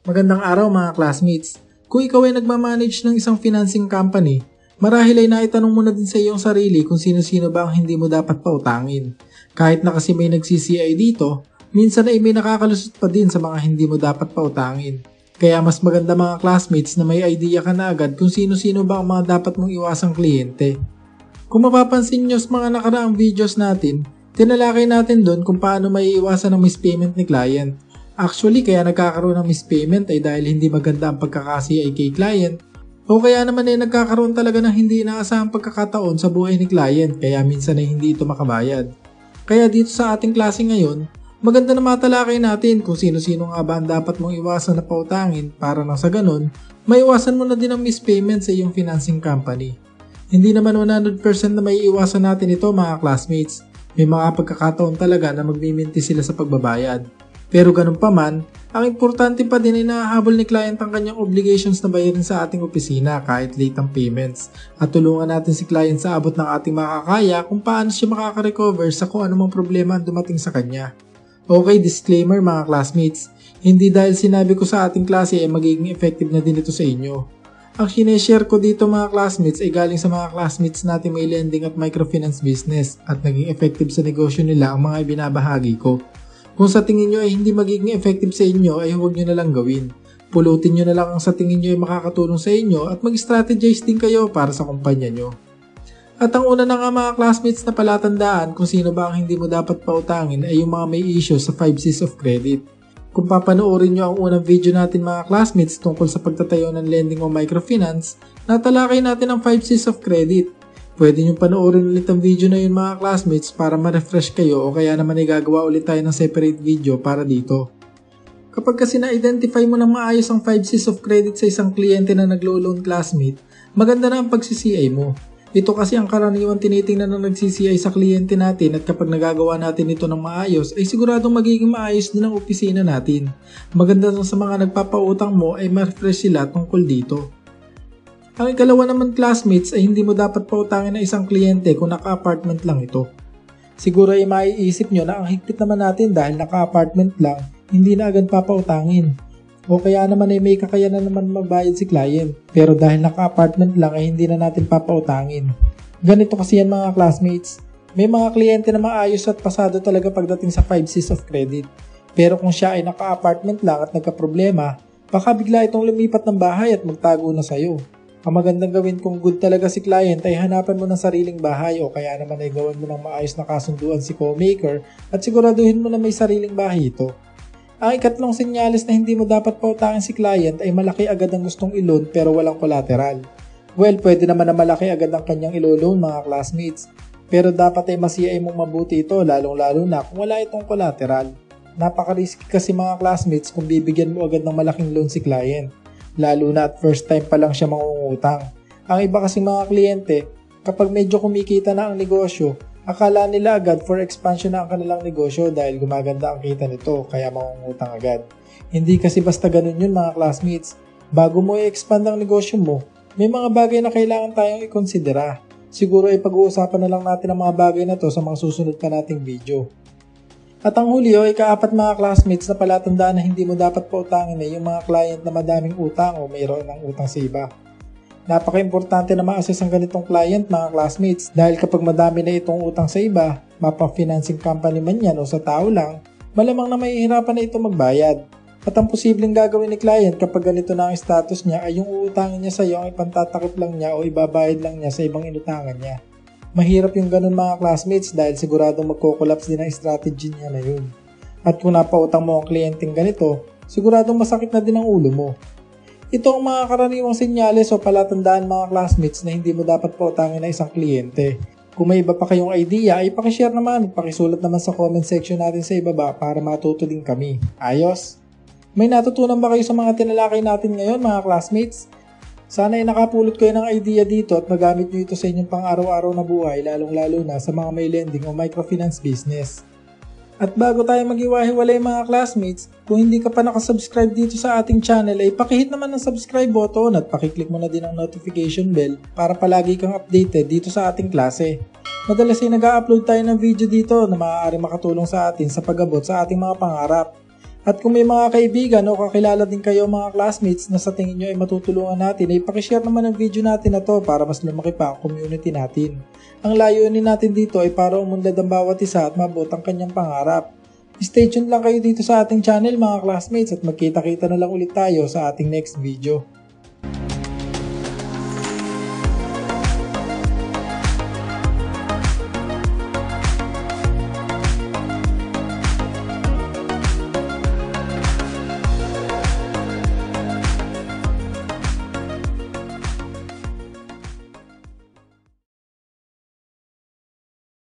Magandang araw mga classmates. Kung ikaw ay nagmamanage ng isang financing company, marahil ay naitanong mo na din sa iyong sarili kung sino-sino ba ang hindi mo dapat pautangin. Kahit na kasi may nag-CCI dito, minsan ay may nakakalusot pa din sa mga hindi mo dapat pautangin. Kaya mas maganda mga classmates na may idea ka na agad kung sino-sino ba ang mga dapat mong iwasang kliyente. Kung mapapansin nyo sa mga nakaraang videos natin, tinalakay natin doon kung paano may iwasan ang mispayment ni client. Actually, kaya nagkakaroon ng mispayment ay dahil hindi maganda ang pagkaka-CI kay client o kaya naman ay nagkakaroon talaga ng hindi inaasahang pagkakataon sa buhay ni client kaya minsan ay hindi ito makabayad. Kaya dito sa ating klase ngayon, maganda na matalakay natin kung sino-sino nga ba ang dapat mong iwasan na pautangin para nang sa ganun, maiwasan mo na din ang mispayment sa iyong financing company. Hindi naman 100% na may iwasan natin ito mga classmates. May mga pagkakataon talaga na magmiminti sila sa pagbabayad. Pero ganun pa man, ang importante pa din ay nahahabol ni client ang kanyang obligations na bayarin sa ating opisina kahit late ang payments at tulungan natin si client sa abot ng ating makakaya kung paano siya makaka-recover sa kung anumang problema ang dumating sa kanya. Okay, disclaimer mga classmates, hindi dahil sinabi ko sa ating klase ay magiging effective na din ito sa inyo. Ang sineshare ko dito mga classmates ay galing sa mga classmates natin may lending at microfinance business at naging effective sa negosyo nila ang mga ibinabahagi ko. Kung sa tingin nyo ay hindi magiging effective sa inyo ay huwag nyo na lang gawin. Pulutin nyo na lang ang sa tingin nyo ay makakatulong sa inyo at mag-strategize din kayo para sa kumpanya nyo. At ang una na nga mga classmates na palatandaan kung sino ba ang hindi mo dapat pautangin ay yung mga may issue sa 5 C's of credit. Kung papanoorin nyo ang unang video natin mga classmates tungkol sa pagtatayo ng lending o microfinance, natalakay natin ang 5 C's of credit. Pwede nyo panoorin ulit ang video na yun mga classmates para ma-refresh kayo o kaya naman ay gagawa ulit tayo ng separate video para dito. Kapag kasi na-identify mo ng maayos ang 5 C's of credit sa isang kliyente na naglo-loan classmate, maganda na ang pag-CCI mo. Ito kasi ang karaniwang tinitingnan ng nag-CCI sa kliyente natin at kapag nagagawa natin ito ng maayos ay siguradong magiging maayos din ang opisina natin. Maganda sa mga nagpapautang mo ay ma-refresh sila tungkol dito. Ang ikalawa naman classmates ay hindi mo dapat pautangin ng isang kliyente kung naka-apartment lang ito. Siguro ay maiisip nyo na ang higpit naman natin dahil naka-apartment lang, hindi na agad papautangin. O kaya naman ay may kakayanan naman magbayad si client, pero dahil naka-apartment lang ay hindi na natin papautangin. Ganito kasi yan mga classmates. May mga kliyente na maayos at pasado talaga pagdating sa 5 C's of credit. Pero kung siya ay naka-apartment lang at nagka-problema, baka bigla itong lumipat ng bahay at magtago na sa'yo. Ang magandang gawin kung good talaga si client ay hanapan mo ng sariling bahay o kaya naman ay gawan mo ng maayos na kasunduan si co-maker at siguraduhin mo na may sariling bahay ito. Ang ikatlong senyales na hindi mo dapat pautangin si client ay malaki agad ang gustong i-loan pero walang collateral. Well, pwede naman na malaki agad ang kanyang ilo-loan mga classmates, pero dapat ay masiyain mong mabuti ito lalong-lalo na kung wala itong collateral. Napaka-risky kasi mga classmates kung bibigyan mo agad ng malaking loan si client. Lalo na at first time pa lang siya mangungutang. Ang iba kasi mga kliyente, kapag medyo kumikita na ang negosyo, akala nila agad for expansion na ang kanilang negosyo dahil gumaganda ang kita nito kaya mangungutang agad. Hindi kasi basta ganun yun mga classmates. Bago mo i-expand ang negosyo mo, may mga bagay na kailangan tayong i-considera. Siguro ay pag-uusapan na lang natin ang mga bagay na to sa mga susunod pa nating video. At ang huli o ikaapat mga classmates na palatandaan na hindi mo dapat pautangin ay yung mga client na madaming utang o mayroon ng utang sa iba. Napaka-importante na ma-assess ang ganitong client mga classmates dahil kapag madami na itong utang sa iba, mapa-financing company man yan o sa tao lang, malamang na mahihirapan na ito magbayad. At ang posibleng gagawin ni client kapag ganito na ang status niya ay yung uutangin niya sa iyo ang ipantatakip lang niya o ibabayad lang niya sa ibang inutangan niya. Mahirap yung ganun mga classmates dahil siguradong magko-collapse din ang strategy niya na yun. At kung napautang mo ang kliyenteng ganito, siguradong masakit na din ang ulo mo. Ito ang mga karaniwang senyales o palatandaan mga classmates na hindi mo dapat pautangin na isang kliyente. Kung may iba pa kayong idea ay pakishare naman at pakisulat naman sa comment section natin sa ibaba para matuto din kami. Ayos? May natutunan ba kayo sa mga tinalakay natin ngayon mga classmates? Sana ay nakapulot kayo ng idea dito at magamit nyo ito sa inyong pang-araw-araw na buhay lalong-lalo na sa mga may lending o microfinance business. At bago tayo mag-iwahiwalay mga classmates, kung hindi ka pa nakasubscribe dito sa ating channel ay pakihit naman ng subscribe button at pakiclick mo na din ang notification bell para palagi kang updated dito sa ating klase. Madalas ay nag-upload tayo ng video dito na maaari makatulong sa atin sa pag-abot sa ating mga pangarap. At kung may mga kaibigan o kakilala din kayo mga classmates na sa tingin nyo ay matutulungan natin, ay pakishare naman ang video natin na to para mas lumaki pa ang community natin. Ang layunin natin dito ay para umunlad ang bawat isa at maabot ang kanyang pangarap. Stay tuned lang kayo dito sa ating channel mga classmates at magkita-kita na lang ulit tayo sa ating next video.